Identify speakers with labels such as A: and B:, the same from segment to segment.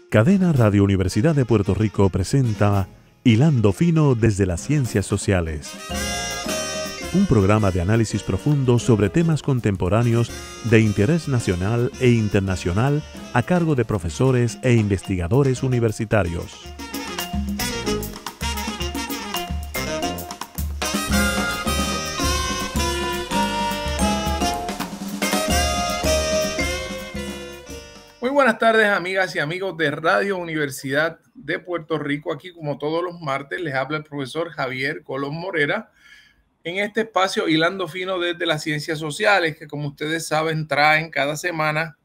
A: Cadena Radio Universidad de Puerto Rico presenta Hilando Fino desde las Ciencias Sociales. Un programa de análisis profundo sobre temas contemporáneos de interés nacional e internacional a cargo de profesores e investigadores universitarios.
B: Muy buenas tardes, amigas y amigos de Radio Universidad de Puerto Rico. Aquí, como todos los martes, les habla el profesor Javier Colón Morera en este espacio Hilando Fino desde las Ciencias Sociales, que como ustedes saben traen cada semana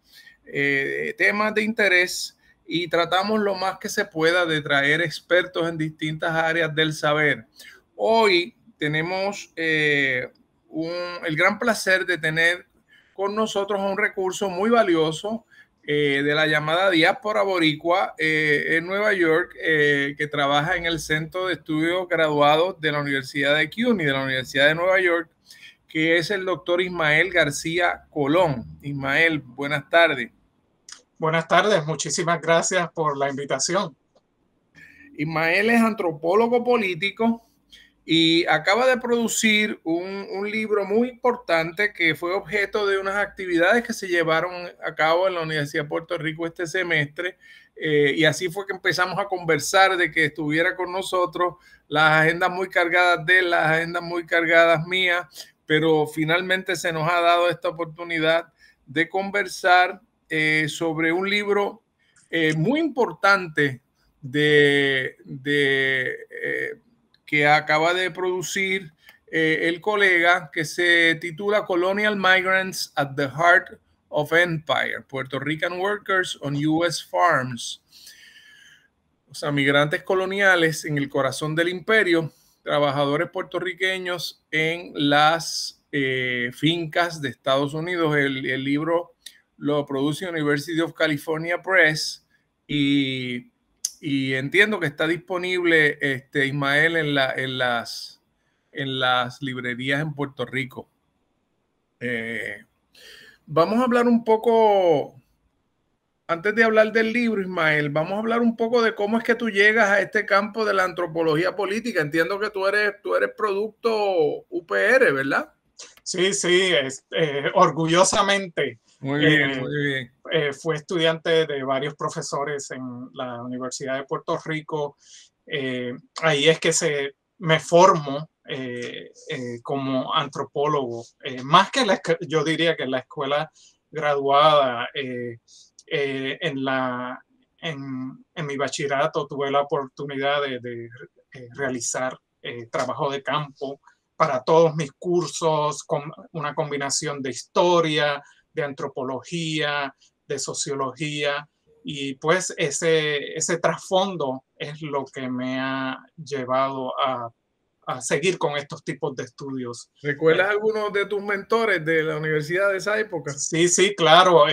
B: temas de interés y tratamos lo más que se pueda de traer expertos en distintas áreas del saber. Hoy tenemos el gran placer de tener con nosotros un recurso muy valioso de la llamada diáspora boricua en Nueva York, que trabaja en el Centro de Estudios Graduados de la Universidad de CUNY, de la Universidad de Nueva York, que es el doctor Ismael García Colón. Ismael, buenas tardes.
C: Buenas tardes, muchísimas gracias por la invitación.
B: Ismael es antropólogo político y acaba de producir un libro muy importante que fue objeto de unas actividades que se llevaron a cabo en la Universidad de Puerto Rico este semestre, y así fue que empezamos a conversar de que estuviera con nosotros, las agendas muy cargadas de él, las agendas muy cargadas mías, pero finalmente se nos ha dado esta oportunidad de conversar sobre un libro muy importante que acaba de producir el colega, que se titula Colonial Migrants at the Heart of Empire, Puerto Rican Workers on U.S. Farms. O sea, migrantes coloniales en el corazón del imperio, trabajadores puertorriqueños en las fincas de Estados Unidos. El libro lo produce University of California Press y entiendo que está disponible, Ismael, en las librerías en Puerto Rico. Vamos a hablar un poco, antes de hablar del libro, Ismael, vamos a hablar un poco de cómo es que tú llegas a este campo de la antropología política. Entiendo que tú eres producto UPR, ¿verdad?
C: Sí, orgullosamente.
B: Muy bien, muy bien.
C: Fui estudiante de varios profesores en la Universidad de Puerto Rico. Ahí es que me formo como antropólogo. Más que yo diría que en la escuela graduada, en mi bachillerato tuve la oportunidad de realizar trabajo de campo para todos mis cursos, con una combinación de historia, de antropología, de sociología, y pues ese trasfondo es lo que me ha llevado a seguir con estos tipos de estudios.
B: ¿Recuerdas algunos de tus mentores de la universidad de esa época?
C: Sí, claro.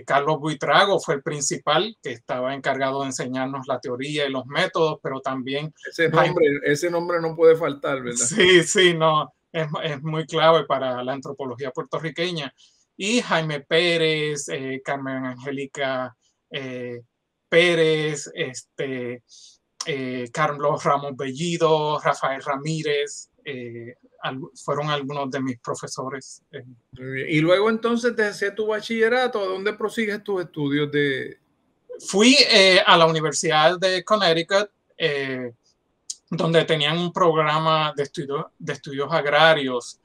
C: Carlos Buitrago fue el principal, que estaba encargado de enseñarnos la teoría y los métodos, pero también...
B: Ese nombre no puede faltar, ¿verdad?
C: Sí, no, es muy clave para la antropología puertorriqueña. Y Jaime Pérez, Carmen Angélica Pérez, Carlos Ramos Bellido, Rafael Ramírez, fueron algunos de mis profesores.
B: Y luego entonces de hacer tu bachillerato, ¿dónde prosigues tus estudios?
C: Fui a la Universidad de Connecticut, donde tenían un programa de estudios agrarios.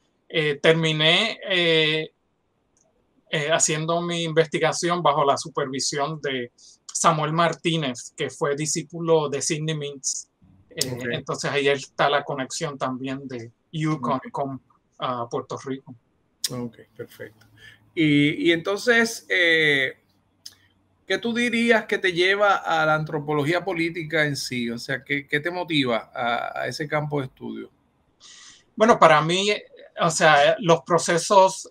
C: Terminé haciendo mi investigación bajo la supervisión de Samuel Martínez, que fue discípulo de Sidney Mintz. Okay. Entonces ahí está la conexión también de UConn con Puerto Rico.
B: Ok, perfecto. Y entonces, ¿qué tú dirías que te lleva a la antropología política en sí? O sea, ¿qué te motiva a ese campo de estudio?
C: Bueno, para mí, o sea, los procesos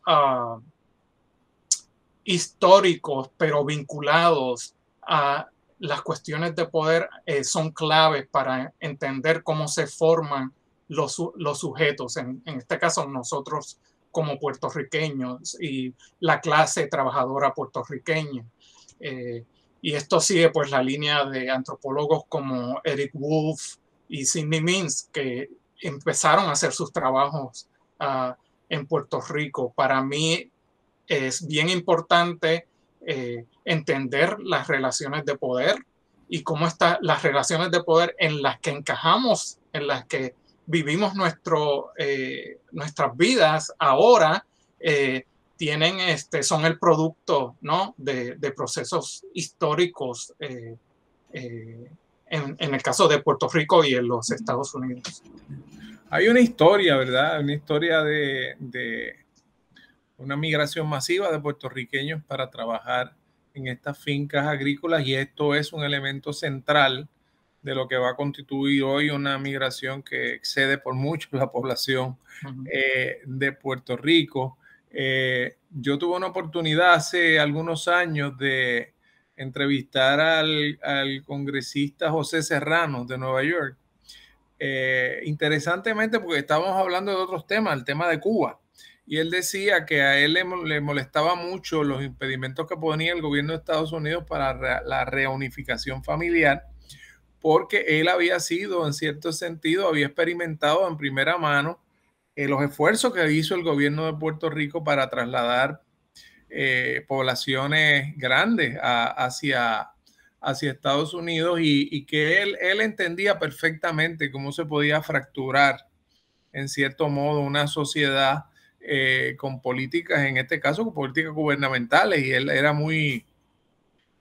C: históricos, pero vinculados a las cuestiones de poder, son claves para entender cómo se forman los sujetos, en este caso nosotros como puertorriqueños y la clase trabajadora puertorriqueña. y esto sigue pues la línea de antropólogos como Eric Wolf y Sidney Mintz, que empezaron a hacer sus trabajos en Puerto Rico. Para mí es bien importante entender las relaciones de poder y cómo están las relaciones de poder en las que encajamos, en las que vivimos nuestras vidas ahora, son el producto, ¿no?, de procesos históricos en el caso de Puerto Rico y en los Estados Unidos.
B: Hay una historia, ¿verdad? Una historia de una migración masiva de puertorriqueños para trabajar en estas fincas agrícolas, y esto es un elemento central de lo que va a constituir hoy una migración que excede por mucho la población de Puerto Rico. Yo tuve una oportunidad hace algunos años de entrevistar al congresista José Serrano de Nueva York. Interesantemente, porque estábamos hablando de otros temas, el tema de Cuba, y él decía que a él le molestaba mucho los impedimentos que ponía el gobierno de Estados Unidos para la reunificación familiar, porque él había sido, en cierto sentido, había experimentado en primera mano los esfuerzos que hizo el gobierno de Puerto Rico para trasladar poblaciones grandes hacia Estados Unidos, y que él entendía perfectamente cómo se podía fracturar, en cierto modo, una sociedad con políticas, en este caso con políticas gubernamentales, y él era muy...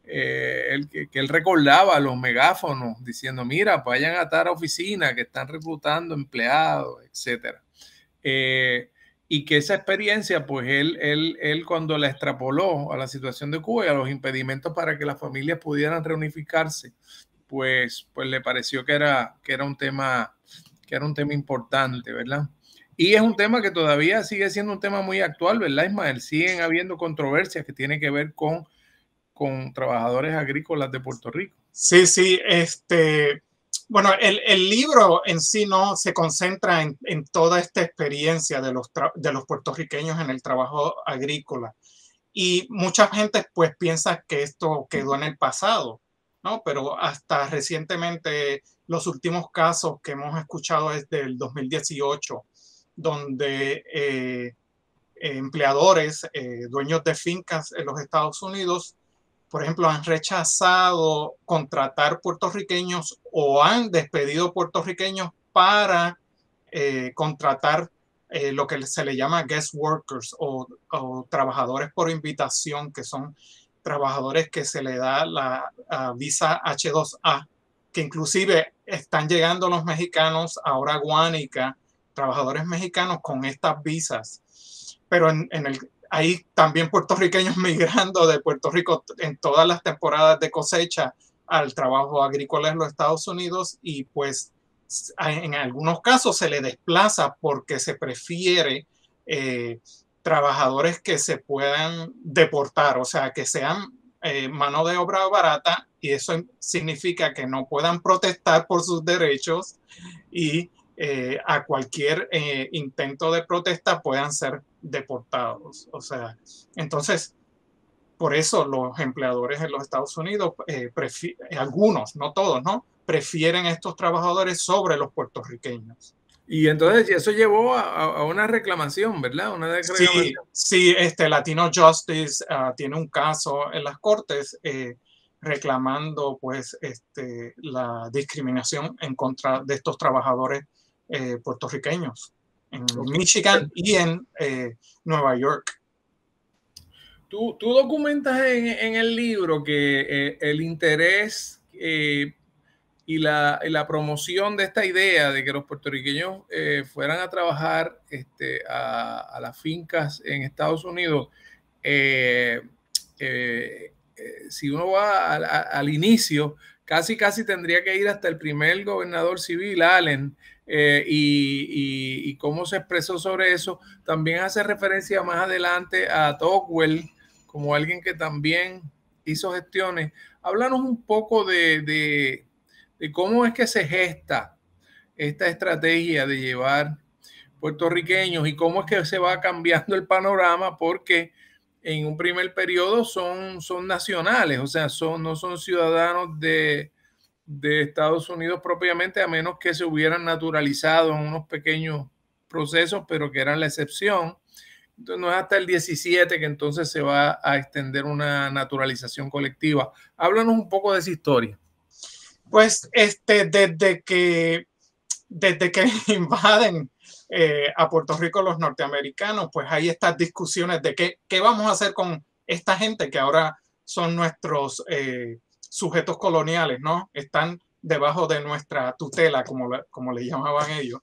B: que él recordaba los megáfonos diciendo, mira, vayan a tal oficina que están reclutando empleados, etcétera. Y que esa experiencia, pues él cuando la extrapoló a la situación de Cuba y a los impedimentos para que las familias pudieran reunificarse, pues le pareció que era un tema importante, ¿verdad? Y es un tema que todavía sigue siendo un tema muy actual, ¿verdad, Ismael? Siguen habiendo controversias que tienen que ver con trabajadores agrícolas de Puerto Rico.
C: Sí. Bueno, el libro en sí no se concentra en toda esta experiencia de los puertorriqueños en el trabajo agrícola. Y mucha gente pues piensa que esto quedó en el pasado, ¿no? Pero hasta recientemente los últimos casos que hemos escuchado es del 2018, donde empleadores, dueños de fincas en los Estados Unidos, por ejemplo, han rechazado contratar puertorriqueños o han despedido puertorriqueños para contratar lo que se le llama guest workers o trabajadores por invitación, que son trabajadores que se le da la visa H2A, que inclusive están llegando los mexicanos ahora a Guánica, trabajadores mexicanos con estas visas. Pero hay también puertorriqueños migrando de Puerto Rico en todas las temporadas de cosecha al trabajo agrícola en los Estados Unidos, y pues en algunos casos se le desplaza porque se prefiere trabajadores que se puedan deportar, o sea, que sean mano de obra barata, y eso significa que no puedan protestar por sus derechos y a cualquier intento de protesta puedan ser deportados. O sea, entonces, por eso los empleadores en los Estados Unidos, algunos, no todos, ¿no?, prefieren estos trabajadores sobre los puertorriqueños.
B: Y entonces eso llevó a una reclamación, ¿verdad?
C: Sí, Latino Justice tiene un caso en las cortes reclamando pues la discriminación en contra de estos trabajadores puertorriqueños en Michigan y en Nueva York.
B: Tú documentas en el libro que el interés y la promoción de esta idea de que los puertorriqueños fueran a trabajar a las fincas en Estados Unidos, si uno va al inicio, casi tendría que ir hasta el primer gobernador civil, Allen, y cómo se expresó sobre eso. También hace referencia más adelante a Tocqueville como alguien que también hizo gestiones. Háblanos un poco de cómo es que se gesta esta estrategia de llevar puertorriqueños y cómo es que se va cambiando el panorama, porque en un primer periodo son nacionales, o sea, no son ciudadanos de Estados Unidos propiamente, a menos que se hubieran naturalizado en unos pequeños procesos, pero que eran la excepción. Entonces no es hasta el 17 que entonces se va a extender una naturalización colectiva. Háblanos un poco de esa historia.
C: Pues desde que invaden a Puerto Rico los norteamericanos, pues hay estas discusiones de qué vamos a hacer con esta gente que ahora son nuestros sujetos coloniales, ¿no? Están debajo de nuestra tutela, como le llamaban ellos.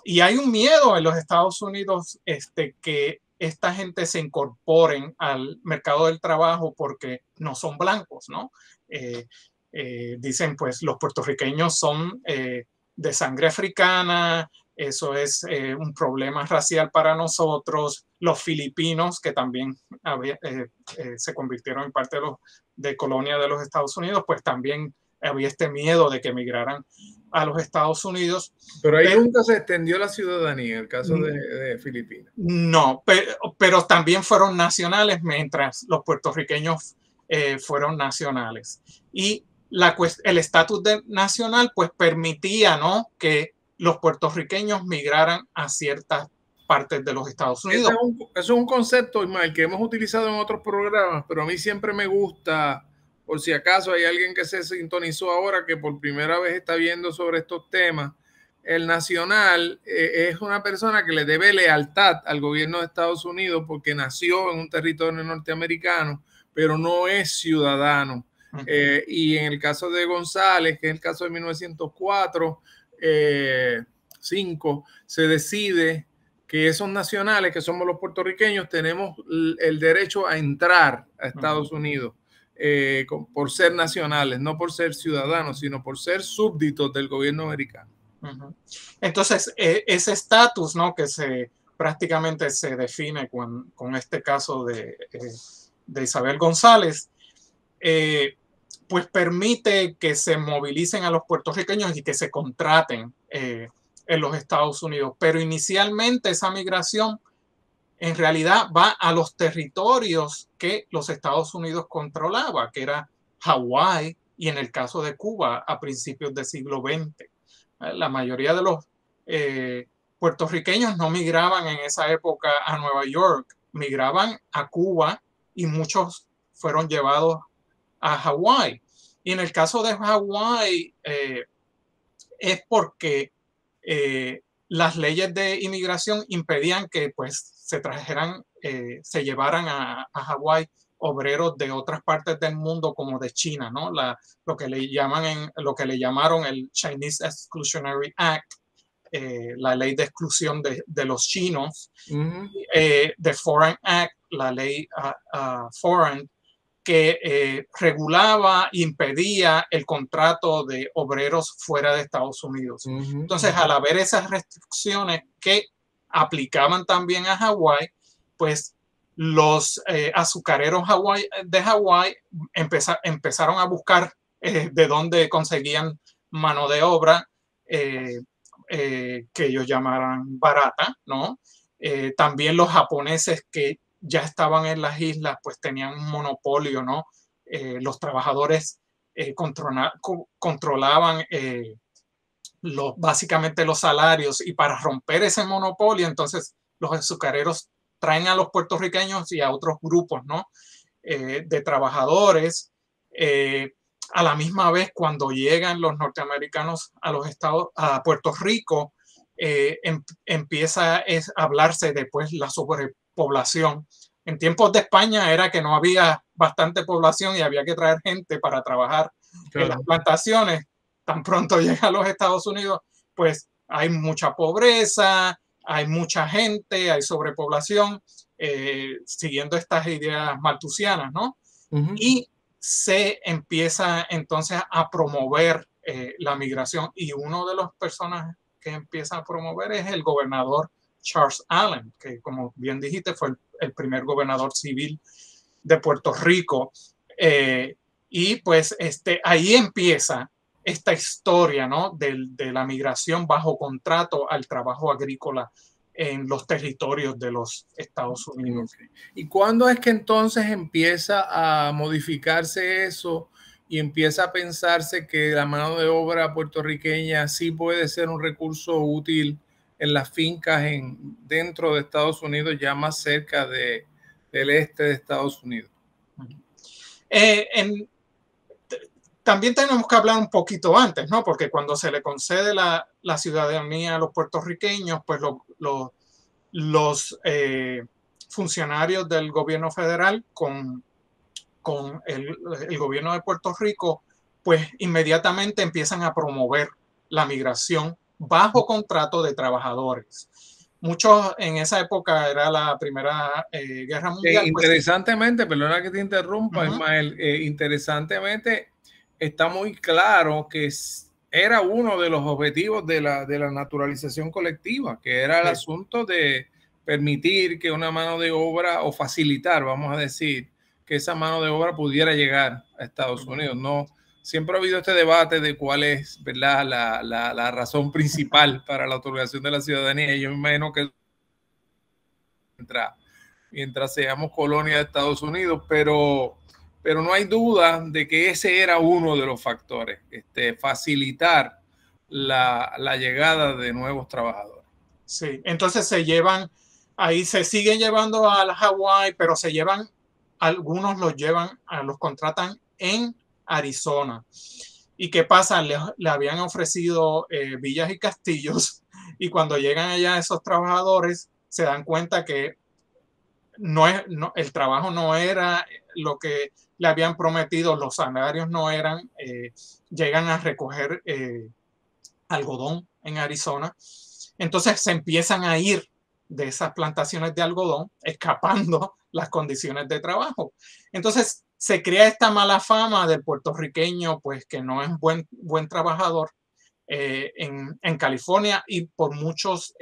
C: Y hay un miedo en los Estados Unidos que esta gente se incorporen al mercado del trabajo porque no son blancos, ¿no? Dicen, pues, los puertorriqueños son de sangre africana, eso es un problema racial para nosotros. Los filipinos, que también se convirtieron en parte de colonia de los Estados Unidos, pues también había este miedo de que emigraran a los Estados Unidos.
B: Pero ahí nunca se extendió la ciudadanía, en el caso de Filipinas.
C: No, pero también fueron nacionales mientras los puertorriqueños fueron nacionales. Y el estatus nacional pues permitía, ¿no?, que los puertorriqueños migraran a ciertas partes de los Estados Unidos.
B: Eso es un concepto, Ismael, que hemos utilizado en otros programas, pero a mí siempre me gusta, por si acaso hay alguien que se sintonizó ahora que por primera vez está viendo sobre estos temas. El nacional es una persona que le debe lealtad al gobierno de Estados Unidos porque nació en un territorio norteamericano, pero no es ciudadano. Y en el caso de González, que es el caso de 1904, 5, se decide que esos nacionales, que somos los puertorriqueños, tenemos el derecho a entrar a Estados Unidos por ser nacionales, no por ser ciudadanos, sino por ser súbditos del gobierno americano.
C: Entonces, ese estatus, ¿no?, que prácticamente se define con este caso de Isabel González, pues permite que se movilicen a los puertorriqueños y que se contraten en los Estados Unidos. Pero inicialmente esa migración en realidad va a los territorios que los Estados Unidos controlaba, que era Hawái y en el caso de Cuba a principios del siglo XX. La mayoría de los puertorriqueños no migraban en esa época a Nueva York, migraban a Cuba y muchos fueron llevados a Hawái. Y en el caso de Hawái es porque las leyes de inmigración impedían que pues se llevaran a Hawái obreros de otras partes del mundo como de China, ¿no? Lo que le llamaron el Chinese Exclusionary Act, la ley de exclusión de los chinos, the Foreign Act, la ley Foreign, que regulaba e impedía el contrato de obreros fuera de Estados Unidos. Entonces, al haber esas restricciones que aplicaban también a Hawái, pues los azucareros de Hawái empezaron a buscar de dónde conseguían mano de obra que ellos llamaran barata, ¿no? También los japoneses que ya estaban en las islas, pues tenían un monopolio, ¿no? Los trabajadores controlaban básicamente los salarios, y para romper ese monopolio, entonces los azucareros traen a los puertorriqueños y a otros grupos, ¿no?, de trabajadores. A la misma vez, cuando llegan los norteamericanos a Puerto Rico, empieza a hablarse de pues, la sobrepoblación. En tiempos de España era que no había bastante población y había que traer gente para trabajar en las plantaciones. Tan pronto llega a los Estados Unidos, pues hay mucha pobreza, hay mucha gente, hay sobrepoblación, siguiendo estas ideas malthusianas, ¿no? Y se empieza entonces a promover la migración, y uno de las personas que empieza a promover es el gobernador Charles Allen, que, como bien dijiste, fue el primer gobernador civil de Puerto Rico. Y pues ahí empieza esta historia, ¿no?, de la migración bajo contrato al trabajo agrícola en los territorios de los Estados Unidos.
B: Okay. ¿Y cuándo es que entonces empieza a modificarse eso y empieza a pensarse que la mano de obra puertorriqueña sí puede ser un recurso útil en las fincas dentro de Estados Unidos, ya más cerca del este de Estados Unidos?
C: También tenemos que hablar un poquito antes, ¿no? Porque cuando se le concede la ciudadanía a los puertorriqueños, pues los funcionarios del gobierno federal con el gobierno de Puerto Rico, pues inmediatamente empiezan a promover la migración bajo contrato de trabajadores. Muchos en esa época era la Primera Guerra Mundial.
B: Interesantemente, pues, perdona que te interrumpa, Ismael, interesantemente está muy claro que era uno de los objetivos de la naturalización colectiva, que era el asunto de permitir que una mano de obra, o facilitar, vamos a decir, que esa mano de obra pudiera llegar a Estados Unidos. No, siempre ha habido este debate de cuál es, ¿verdad?, la razón principal para la otorgación de la ciudadanía. Yo me imagino que mientras seamos colonia de Estados Unidos, pero no hay duda de que ese era uno de los factores, facilitar la llegada de nuevos trabajadores.
C: Sí, entonces ahí se siguen llevando a la Hawái, pero algunos los contratan en Arizona. ¿Y qué pasa? Le habían ofrecido villas y castillos, y cuando llegan allá esos trabajadores se dan cuenta que el trabajo no era lo que le habían prometido, los salarios no eran, llegan a recoger algodón en Arizona. Entonces se empiezan a ir de esas plantaciones de algodón, escapando las condiciones de trabajo. Entonces se crea esta mala fama del puertorriqueño, pues que no es buen trabajador en California y por muchos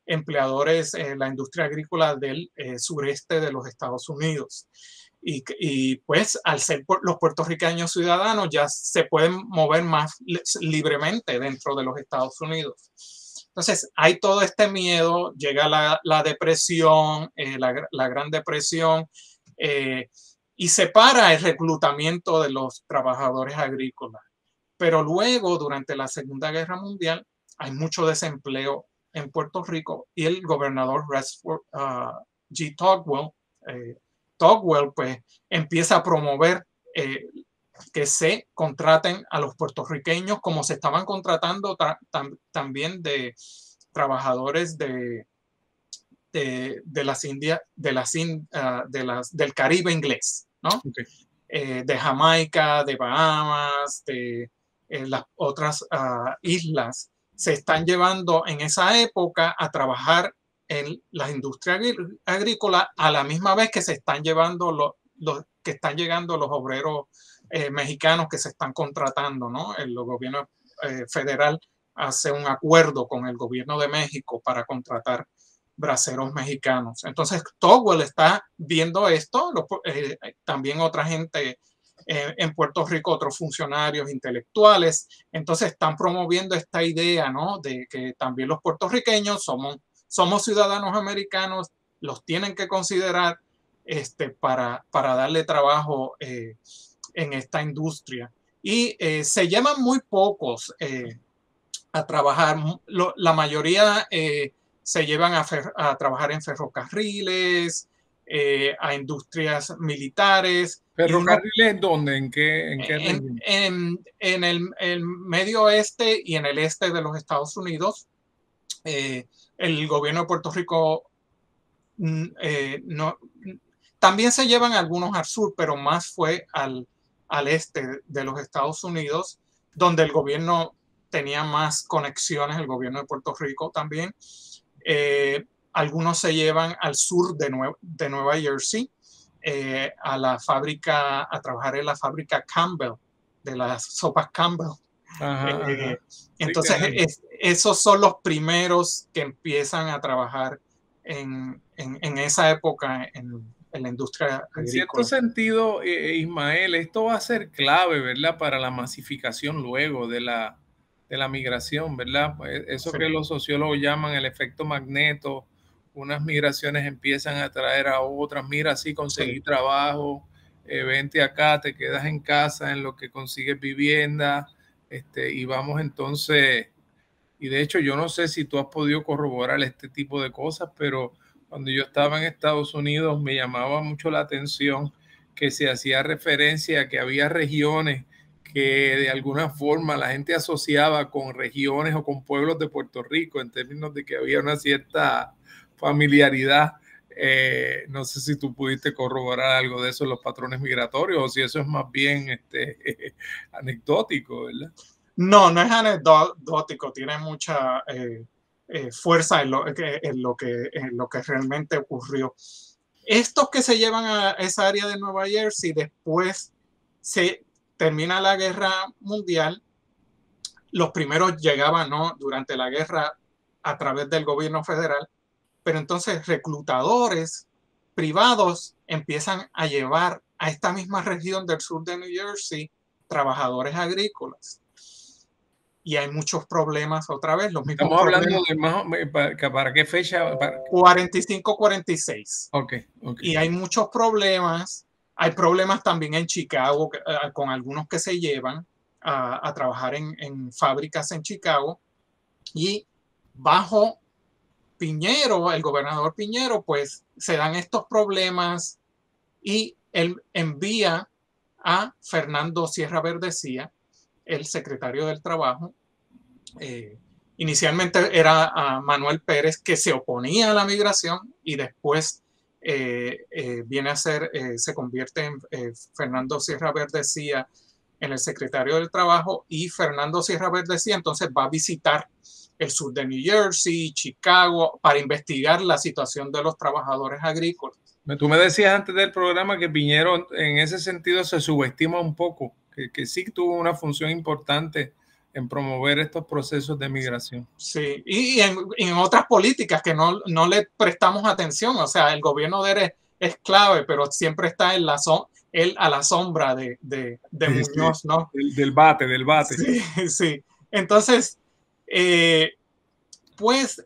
C: empleadores en la industria agrícola del sureste de los Estados Unidos. Y pues al ser los puertorriqueños ciudadanos ya se pueden mover más libremente dentro de los Estados Unidos. Entonces hay todo este miedo, llega la depresión, la Gran Depresión, y se para el reclutamiento de los trabajadores agrícolas. Pero luego, durante la Segunda Guerra Mundial, hay mucho desempleo en Puerto Rico y el gobernador G. Togwell pues empieza a promover que se contraten a los puertorriqueños, como se estaban contratando también de trabajadores del Caribe inglés, ¿no? Okay. De Jamaica, de Bahamas, de las otras islas, se están llevando en esa época a trabajar en la industria agrícola a la misma vez que se están llevando que están llegando los obreros mexicanos que se están contratando, ¿no? El gobierno federal hace un acuerdo con el gobierno de México para contratar braceros mexicanos. Entonces Togwell está viendo esto, también otra gente en Puerto Rico, otros funcionarios intelectuales, entonces están promoviendo esta idea, ¿no?, de que también los puertorriqueños somos ciudadanos americanos, los tienen que considerar para darle trabajo en esta industria. Y se llevan muy pocos a trabajar, la mayoría se llevan a trabajar en ferrocarriles, a industrias militares.
B: ¿Ferrocarriles dónde? ¿En qué
C: en el medio oeste y en el este de los Estados Unidos. El gobierno de Puerto Rico también se llevan algunos al sur, pero más fue al este de los Estados Unidos, donde el gobierno tenía más conexiones, el gobierno de Puerto Rico también. Algunos se llevan al sur de Nueva Jersey, a trabajar en la fábrica Campbell, de las sopas Campbell. Entonces, esos son los primeros que empiezan a trabajar en esa época en la industria agrícola.
B: En cierto sentido, Ismael, esto va a ser clave, ¿verdad?, para la masificación luego de la la migración, ¿verdad? Pues eso
C: Sí.
B: que los sociólogos llaman el efecto magneto, unas migraciones empiezan a atraer a otras, mira, así conseguí
C: Sí.
B: trabajo, vente acá, te quedas en casa en lo que consigues vivienda, y vamos entonces, y de hecho yo no sé si tú has podido corroborar este tipo de cosas, pero cuando yo estaba en Estados Unidos me llamaba mucho la atención que se hacía referencia a que había regiones que de alguna forma la gente asociaba con regiones o con pueblos de Puerto Rico en términos de que había una cierta familiaridad. No sé si tú pudiste corroborar algo de eso en los patrones migratorios o si eso es más bien anecdótico, ¿verdad?
C: No, no es anecdótico, tiene mucha fuerza en lo que realmente ocurrió. Estos que se llevan a esa área de Nueva Jersey, después se termina la guerra mundial, los primeros llegaban, ¿no?, durante la guerra a través del gobierno federal, pero entonces reclutadores privados empiezan a llevar a esta misma región del sur de New Jersey trabajadores agrícolas. Y hay muchos problemas otra vez, los mismos
B: Estamos hablando
C: problemas.
B: de más, ¿para qué fecha?
C: 45-46.
B: Ok.
C: Y hay muchos problemas. Hay problemas también en Chicago con algunos que se llevan a trabajar en fábricas en Chicago. Y bajo Piñero, el gobernador Piñero, pues se dan estos problemas y él envía a Fernando Sierra Verdecía, el secretario del Trabajo. Inicialmente era a Manuel Pérez, que se oponía a la migración, y después viene a ser, se convierte en Fernando Sierra Verdecía en el secretario del Trabajo, y Fernando Sierra Verdecía entonces va a visitar el sur de New Jersey, Chicago, para investigar la situación de los trabajadores agrícolas.
B: Tú me decías antes del programa que Piñero en ese sentido se subestima un poco, que sí tuvo una función importante en promover estos procesos de migración.
C: Sí, y en otras políticas que no le prestamos atención. O sea, el gobierno de él es clave, pero siempre está él a la sombra de Muñoz, ¿no?
B: Del bate.
C: Sí, sí. Entonces, pues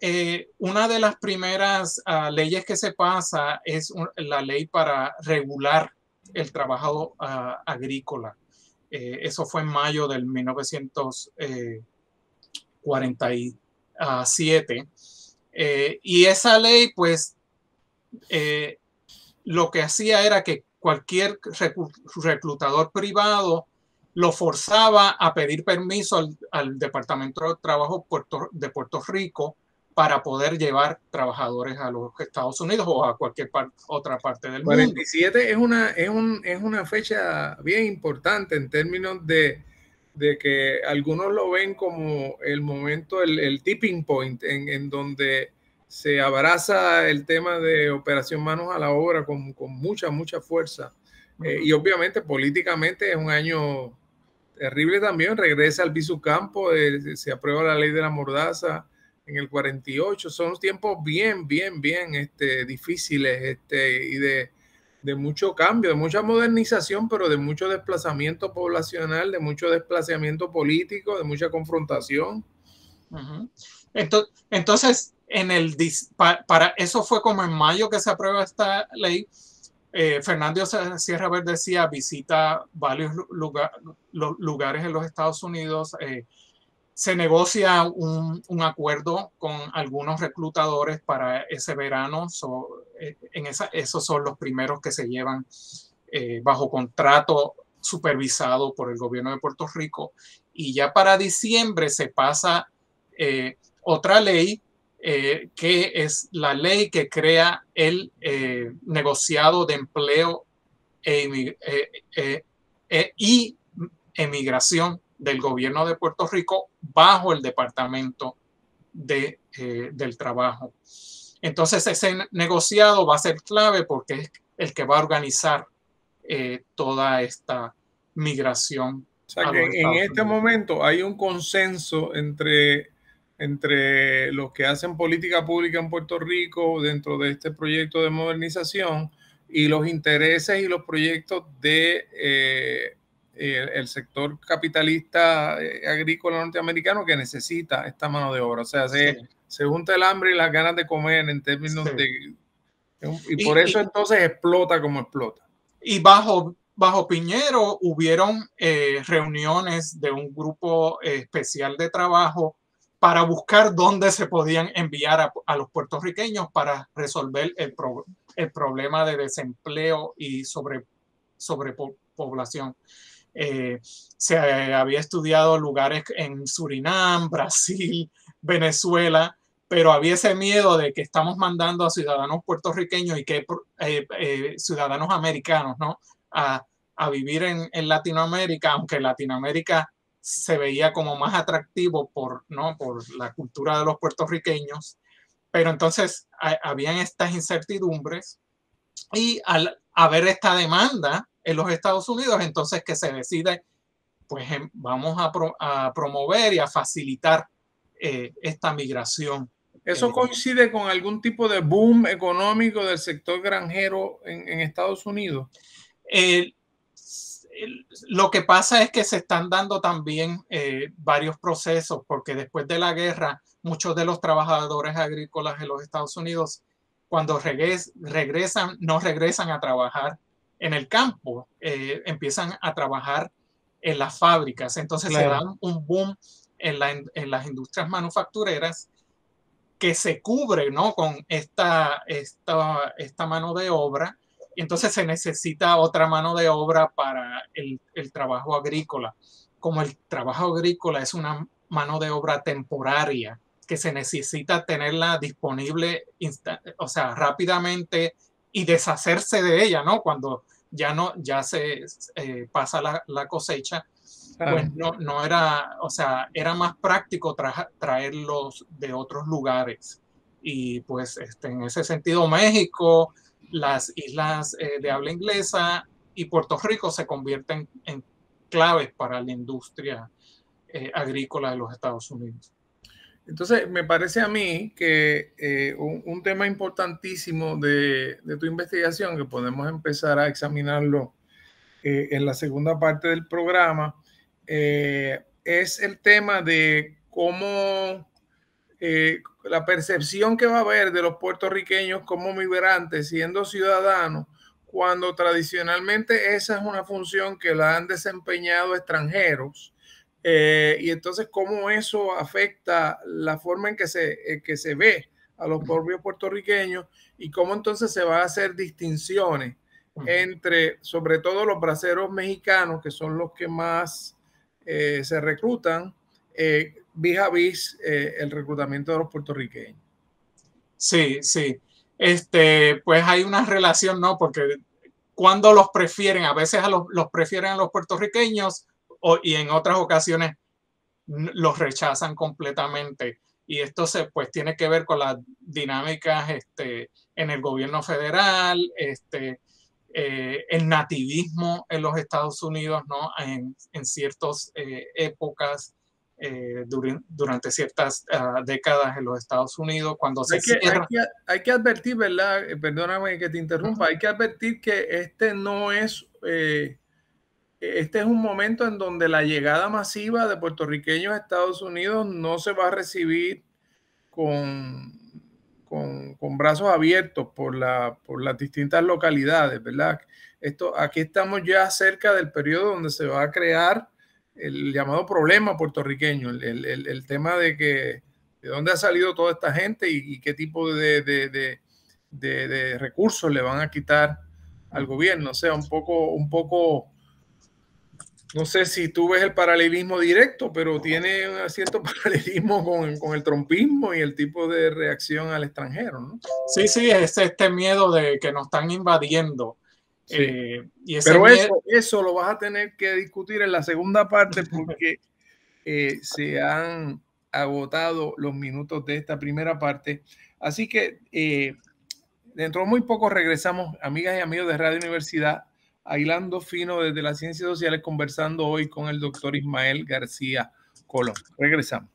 C: una de las primeras leyes que se pasa es la ley para regular el trabajo agrícola. Eso fue en mayo del 1947. Y esa ley, pues, lo que hacía era que cualquier reclutador privado lo forzaba a pedir permiso al Departamento de Trabajo de Puerto Rico para poder llevar trabajadores a los Estados Unidos o a cualquier otra parte del mundo.
B: 47 es una fecha bien importante en términos de que algunos lo ven como el momento, el tipping point, en donde se abraza el tema de Operación Manos a la Obra con mucha fuerza. Y obviamente políticamente es un año terrible también. Regresa al Bisucampo, se aprueba la ley de la mordaza en el 48. Son tiempos bien difíciles y de mucho cambio, de mucha modernización, pero de mucho desplazamiento poblacional, de mucho desplazamiento político, de mucha confrontación.
C: Entonces, para eso fue como en mayo que se aprueba esta ley. Fernando Sierra Verdecía visita varios lugares en los Estados Unidos. Se negocia un acuerdo con algunos reclutadores para ese verano. Esos son los primeros que se llevan bajo contrato supervisado por el gobierno de Puerto Rico. Y ya para diciembre se pasa otra ley, que es la ley que crea el negociado de empleo y emigración del gobierno de Puerto Rico bajo el Departamento del Trabajo. Entonces ese negociado va a ser clave porque es el que va a organizar toda esta migración.
B: O sea que en este momento hay un consenso entre los que hacen política pública en Puerto Rico dentro de este proyecto de modernización y los intereses y los proyectos de el sector capitalista agrícola norteamericano que necesita esta mano de obra. O sea, se junta el hambre y las ganas de comer en términos de... Y por eso entonces explota como explota.
C: Y bajo Piñero hubieron reuniones de un grupo especial de trabajo para buscar dónde se podían enviar a los puertorriqueños para resolver el problema de desempleo y sobrepoblación. Se había estudiado lugares en Surinam, Brasil, Venezuela, pero había ese miedo de que estamos mandando a ciudadanos puertorriqueños y que ciudadanos americanos, ¿no? a vivir en Latinoamérica, aunque Latinoamérica se veía como más atractivo por la cultura de los puertorriqueños, pero entonces habían estas incertidumbres y al haber esta demanda en los Estados Unidos, entonces que se decide, pues vamos a promover y a facilitar esta migración.
B: ¿Eso coincide con algún tipo de boom económico del sector granjero en Estados Unidos?
C: Lo que pasa es que se están dando también varios procesos, porque después de la guerra, muchos de los trabajadores agrícolas en los Estados Unidos, cuando regresan, no regresan a trabajar en el campo, empiezan a trabajar en las fábricas. Entonces se da un boom en las industrias manufactureras que se cubre, ¿no? Con esta mano de obra. Entonces se necesita otra mano de obra para el trabajo agrícola. Como el trabajo agrícola es una mano de obra temporaria que se necesita tenerla disponible, rápidamente y deshacerse de ella, ¿no? Cuando ya se pasa la cosecha, pues no era, era más práctico traerlos de otros lugares. Y pues en ese sentido México, las islas de habla inglesa y Puerto Rico se convierten en claves para la industria agrícola de los Estados Unidos.
B: Entonces, me parece a mí que un tema importantísimo de tu investigación, que podemos empezar a examinarlo en la segunda parte del programa, es el tema de cómo la percepción que va a haber de los puertorriqueños como migrantes siendo ciudadanos, cuando tradicionalmente esa es una función que la han desempeñado extranjeros, y entonces cómo eso afecta la forma en que se ve a los propios puertorriqueños y cómo entonces se van a hacer distinciones entre, sobre todo, los braceros mexicanos, que son los que más se reclutan, vis a vis el reclutamiento de los puertorriqueños.
C: Sí. Pues hay una relación, ¿no? Porque cuando los prefieren, a veces los prefieren a los puertorriqueños y en otras ocasiones los rechazan completamente. Y esto pues tiene que ver con las dinámicas en el gobierno federal, el nativismo en los Estados Unidos, ¿no? En ciertas épocas, durante ciertas décadas en los Estados Unidos, cuando
B: hay que advertir, ¿verdad? Perdóname que te interrumpa, hay que advertir que este es un momento en donde la llegada masiva de puertorriqueños a Estados Unidos no se va a recibir con brazos abiertos por las distintas localidades, ¿verdad? Aquí estamos ya cerca del periodo donde se va a crear el llamado problema puertorriqueño, el tema de dónde ha salido toda esta gente y qué tipo de recursos le van a quitar al gobierno. O sea, un poco, no sé si tú ves el paralelismo directo, pero tiene un cierto paralelismo con el trumpismo y el tipo de reacción al extranjero, ¿no?
C: Sí, es este miedo de que nos están invadiendo.
B: Sí. Pero eso lo vas a tener que discutir en la segunda parte porque se han agotado los minutos de esta primera parte. Así que dentro de muy poco regresamos, amigas y amigos de Radio Universidad, a Hilando Fino desde las Ciencias Sociales, conversando hoy con el doctor Ismael García Colón. Regresamos.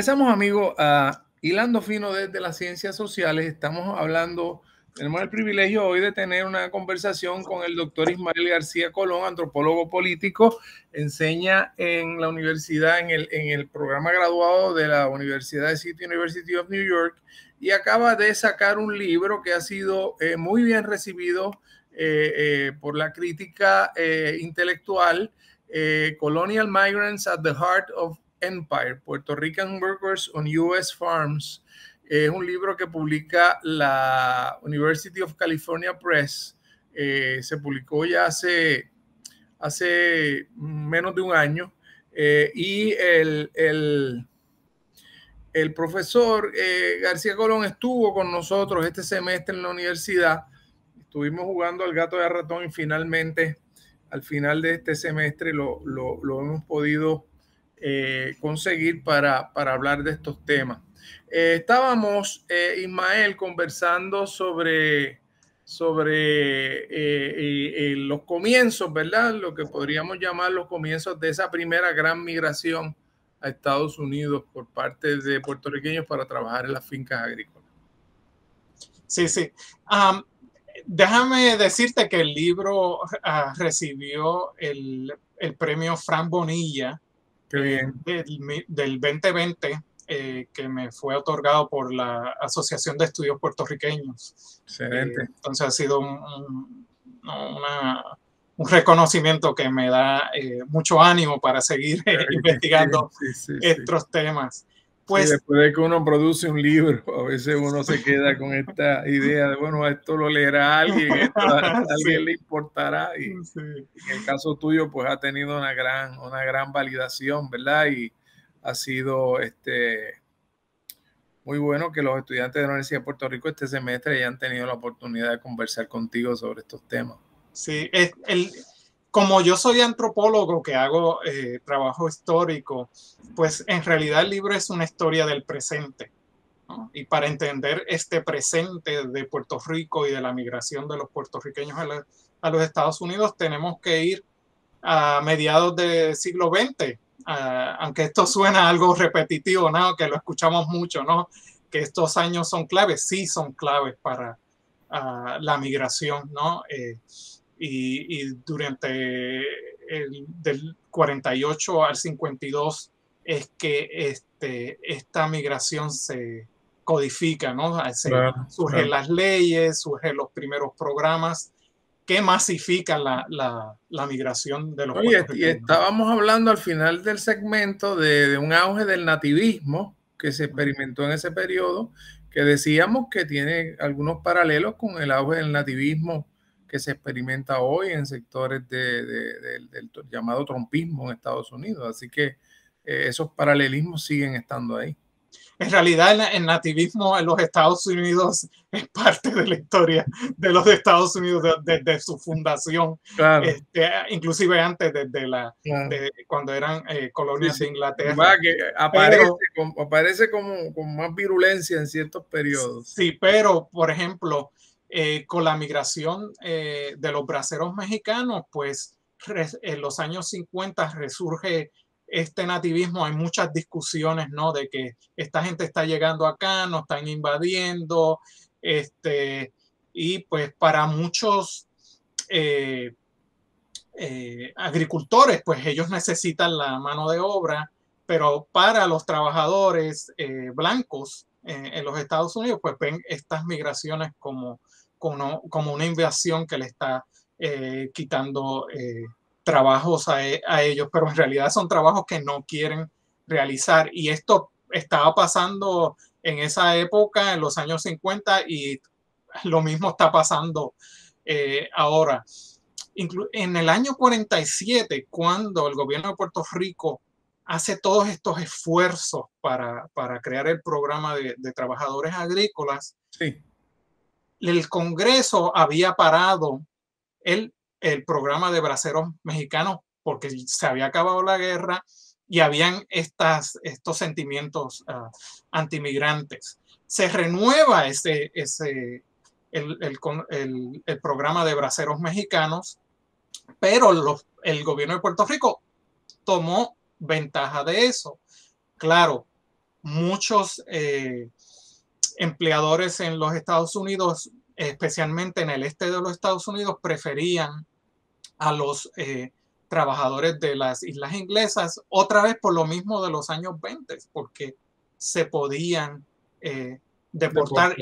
B: Regresamos, amigos, a Hilando Fino desde las Ciencias Sociales. Estamos hablando, tenemos el privilegio hoy de tener una conversación con el doctor Ismael García Colón, antropólogo político. Enseña en la universidad, en el programa graduado de la Universidad de City University of New York, y acaba de sacar un libro que ha sido muy bien recibido por la crítica intelectual, Colonial Migrants at the Heart of Empire, Puerto Rican Workers on U.S. Farms. Es un libro que publica la University of California Press. Se publicó ya hace menos de un año. Y el profesor García Colón estuvo con nosotros este semestre en la universidad. Estuvimos jugando al gato y al ratón y finalmente, al final de este semestre, lo hemos podido conseguir para hablar de estos temas. Estábamos, Ismael, conversando sobre los comienzos, ¿verdad? Lo que podríamos llamar los comienzos de esa primera gran migración a Estados Unidos por parte de puertorriqueños para trabajar en las fincas agrícolas.
C: Sí, sí. Déjame decirte que el libro recibió el premio Fran Bonilla del 2020, que me fue otorgado por la Asociación de Estudios Puertorriqueños.
B: Excelente.
C: Entonces ha sido un reconocimiento que me da mucho ánimo para seguir investigando estos temas. Pues,
B: después de que uno produce un libro, a veces uno se queda con esta idea de, bueno, esto lo leerá alguien, esto a alguien le importará. Y en el caso tuyo, pues ha tenido una gran validación, ¿verdad? Y ha sido muy bueno que los estudiantes de la Universidad de Puerto Rico este semestre hayan tenido la oportunidad de conversar contigo sobre estos temas.
C: Sí, como yo soy antropólogo que hago trabajo histórico, pues en realidad el libro es una historia del presente, ¿no? Y para entender este presente de Puerto Rico y de la migración de los puertorriqueños a los Estados Unidos, tenemos que ir a mediados del siglo XX, aunque esto suena algo repetitivo, ¿no? Que lo escuchamos mucho, ¿no? Que estos años son claves, sí son claves para la migración, ¿no? Y durante del 48 al 52 es que esta migración se codifica, ¿no? Surgen las leyes, surgen los primeros programas que masifican la migración de los puertorriqueños.
B: Y estábamos hablando al final del segmento de un auge del nativismo que se experimentó en ese periodo, que decíamos que tiene algunos paralelos con el auge del nativismo que se experimenta hoy en sectores del llamado trumpismo en Estados Unidos. Así que esos paralelismos siguen estando ahí.
C: En realidad, el nativismo en los Estados Unidos es parte de la historia de los Estados Unidos desde su fundación, claro. Inclusive antes, desde cuando eran colonias de Inglaterra.
B: Que aparece con más virulencia en ciertos periodos.
C: Sí, pero, por ejemplo, con la migración de los braceros mexicanos, pues en los años 50 resurge este nativismo. Hay muchas discusiones, ¿no? De que esta gente está llegando acá, nos están invadiendo, y pues para muchos agricultores, pues ellos necesitan la mano de obra, pero para los trabajadores blancos en los Estados Unidos, pues ven estas migraciones como una invasión que le está quitando trabajos a ellos, pero en realidad son trabajos que no quieren realizar. Y esto estaba pasando en esa época, en los años 50, y lo mismo está pasando ahora. En el año 47, cuando el gobierno de Puerto Rico hace todos estos esfuerzos para crear el programa de trabajadores agrícolas,
B: sí,
C: el Congreso había parado el programa de braceros mexicanos porque se había acabado la guerra y habían estos sentimientos antimigrantes. Se renueva el programa de braceros mexicanos, pero el gobierno de Puerto Rico tomó ventaja de eso. Claro, muchos empleadores en los Estados Unidos, especialmente en el este de los Estados Unidos, preferían a los trabajadores de las islas inglesas, otra vez por lo mismo de los años 20, porque se podían deportar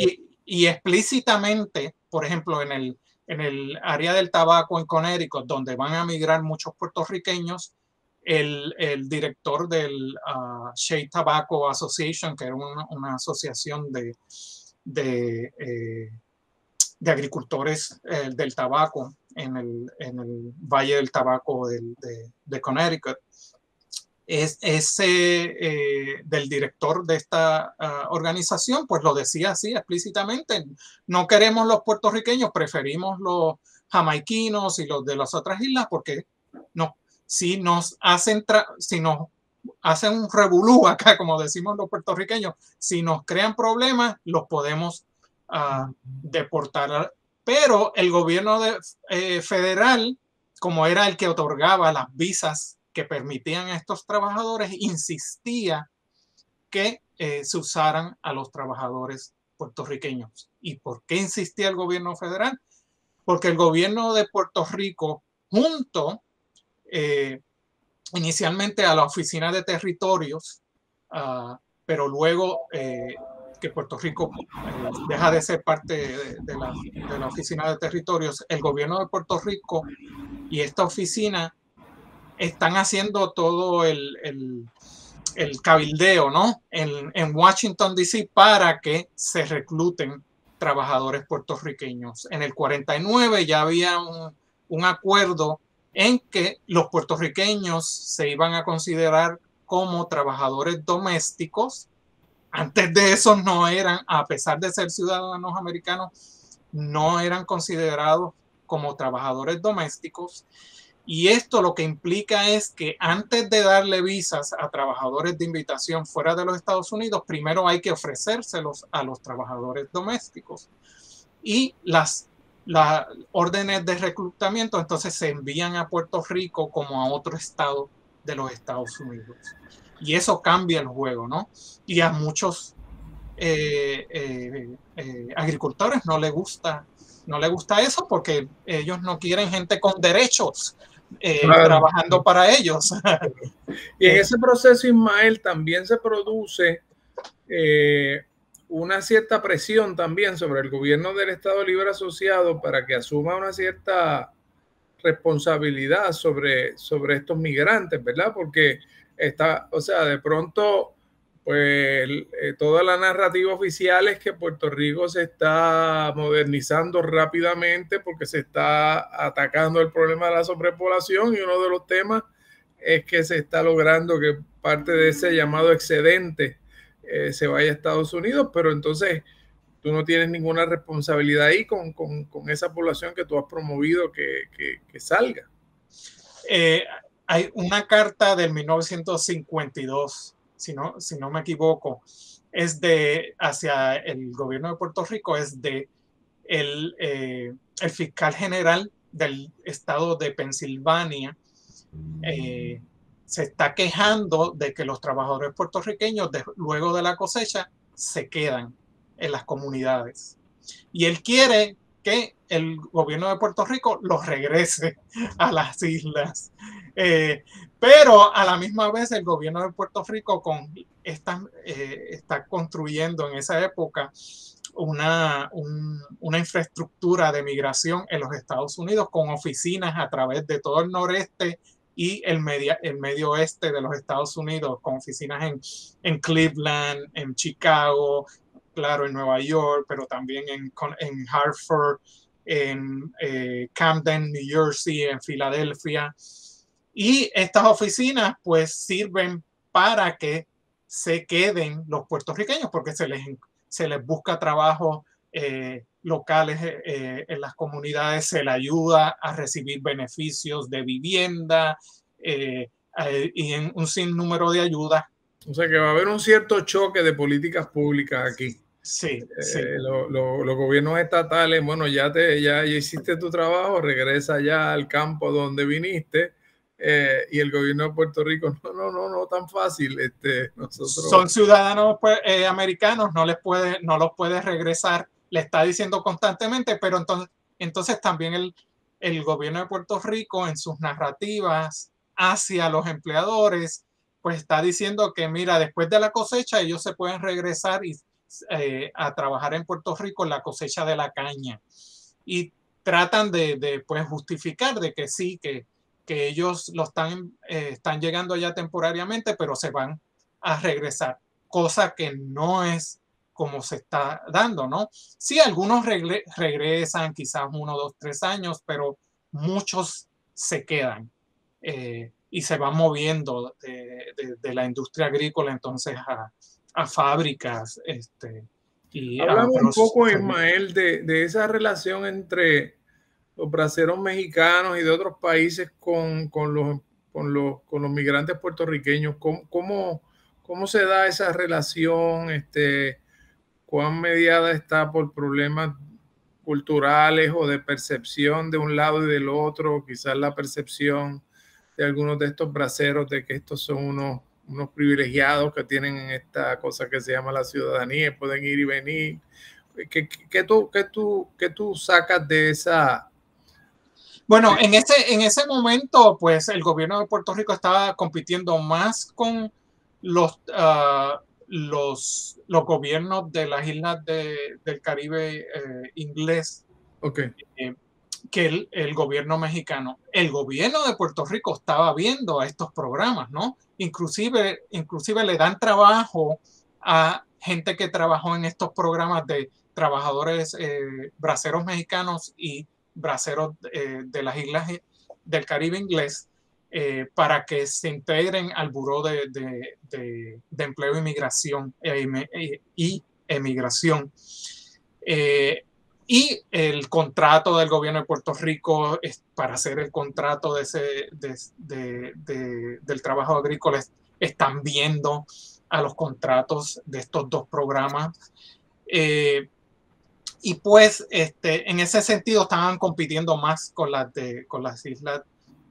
C: y explícitamente, por ejemplo, en el área del tabaco en Connecticut, donde van a migrar muchos puertorriqueños, el director del Shea Tobacco Association, que era una asociación de agricultores del tabaco en el Valle del Tabaco de Connecticut, del director de esta organización, pues lo decía así explícitamente: no queremos los puertorriqueños, preferimos los jamaiquinos y los de las otras islas, porque no, si nos hacen un revolú acá, como decimos los puertorriqueños, si nos crean problemas, los podemos deportar. Pero el gobierno federal, como era el que otorgaba las visas que permitían a estos trabajadores, insistía que se usaran a los trabajadores puertorriqueños. ¿Y por qué insistía el gobierno federal? Porque el gobierno de Puerto Rico, junto inicialmente a la Oficina de Territorios, pero luego que Puerto Rico deja de ser parte de la Oficina de Territorios, el gobierno de Puerto Rico y esta oficina están haciendo todo el cabildeo, ¿no? en Washington, D.C. para que se recluten trabajadores puertorriqueños. En el 49 ya había un acuerdo en que los puertorriqueños se iban a considerar como trabajadores domésticos. Antes de eso no eran, a pesar de ser ciudadanos americanos, no eran considerados como trabajadores domésticos. Y esto lo que implica es que antes de darle visas a trabajadores de invitación fuera de los Estados Unidos, primero hay que ofrecérselos a los trabajadores domésticos. Y las órdenes de reclutamiento entonces se envían a Puerto Rico como a otro estado de los Estados Unidos. Y eso cambia el juego, ¿no? Y a muchos agricultores no les gusta eso, porque ellos no quieren gente con derechos trabajando para ellos.
B: Y en ese proceso, Ismael, también se produce una cierta presión también sobre el gobierno del Estado Libre Asociado para que asuma una cierta responsabilidad sobre estos migrantes, ¿verdad? Porque de pronto, pues toda la narrativa oficial es que Puerto Rico se está modernizando rápidamente porque se está atacando el problema de la sobrepoblación, y uno de los temas es que se está logrando que parte de ese llamado excedente se vaya a Estados Unidos, pero entonces tú no tienes ninguna responsabilidad ahí con esa población que tú has promovido que salga.
C: Hay una carta del 1952, si no me equivoco, es hacia el gobierno de Puerto Rico, es de el fiscal general del estado de Pensilvania. Se está quejando de que los trabajadores puertorriqueños luego de la cosecha se quedan en las comunidades, y él quiere que el gobierno de Puerto Rico los regrese a las islas. Pero a la misma vez el gobierno de Puerto Rico está construyendo en esa época una infraestructura de migración en los Estados Unidos, con oficinas a través de todo el noreste y el medio oeste de los Estados Unidos, con oficinas en Cleveland, en Chicago, claro, en Nueva York, pero también en Hartford, en Camden, New Jersey, en Filadelfia. Y estas oficinas pues sirven para que se queden los puertorriqueños, porque se les busca trabajo locales en las comunidades, se les ayuda a recibir beneficios de vivienda y en un sinnúmero de ayudas.
B: O sea que va a haber un cierto choque de políticas públicas aquí.
C: Sí, sí.
B: Los gobiernos estatales, bueno, ya hiciste tu trabajo, regresa ya al campo donde viniste, y el gobierno de Puerto Rico, no tan fácil. Nosotros
C: son ciudadanos pues, americanos, no los puede regresar, le está diciendo constantemente, pero entonces también el gobierno de Puerto Rico en sus narrativas hacia los empleadores, pues está diciendo que mira, después de la cosecha ellos se pueden regresar a trabajar en Puerto Rico en la cosecha de la caña. Y tratan de pues, justificar de que sí, que ellos están llegando allá temporariamente, pero se van a regresar, cosa que no es como se está dando, ¿no? Sí, algunos regresan quizás 1, 2, 3 años, pero muchos se quedan y se van moviendo de la industria agrícola entonces a fábricas.
B: Háblame un poco, Ismael, de esa relación entre los braceros mexicanos y de otros países con los migrantes puertorriqueños. ¿Cómo se da esa relación? ¿Cuán mediada está por problemas culturales o de percepción de un lado y del otro? Quizás la percepción de algunos de estos braceros de que estos son unos privilegiados que tienen esta cosa que se llama la ciudadanía y pueden ir y venir. ¿Qué tú sacas de esa?
C: Bueno, en ese momento, pues el gobierno de Puerto Rico estaba compitiendo más con los gobiernos de las islas del Caribe inglés,
B: Okay.
C: Que el gobierno mexicano. El gobierno de Puerto Rico estaba viendo a estos programas, ¿no? Inclusive le dan trabajo a gente que trabajó en estos programas de trabajadores braceros mexicanos y braceros de las islas del Caribe inglés para que se integren al Buró de Empleo y Migración y Emigración. Y el contrato del gobierno de Puerto Rico para hacer el contrato del trabajo agrícola están viendo a los contratos de estos dos programas. Y pues en ese sentido estaban compitiendo más con las islas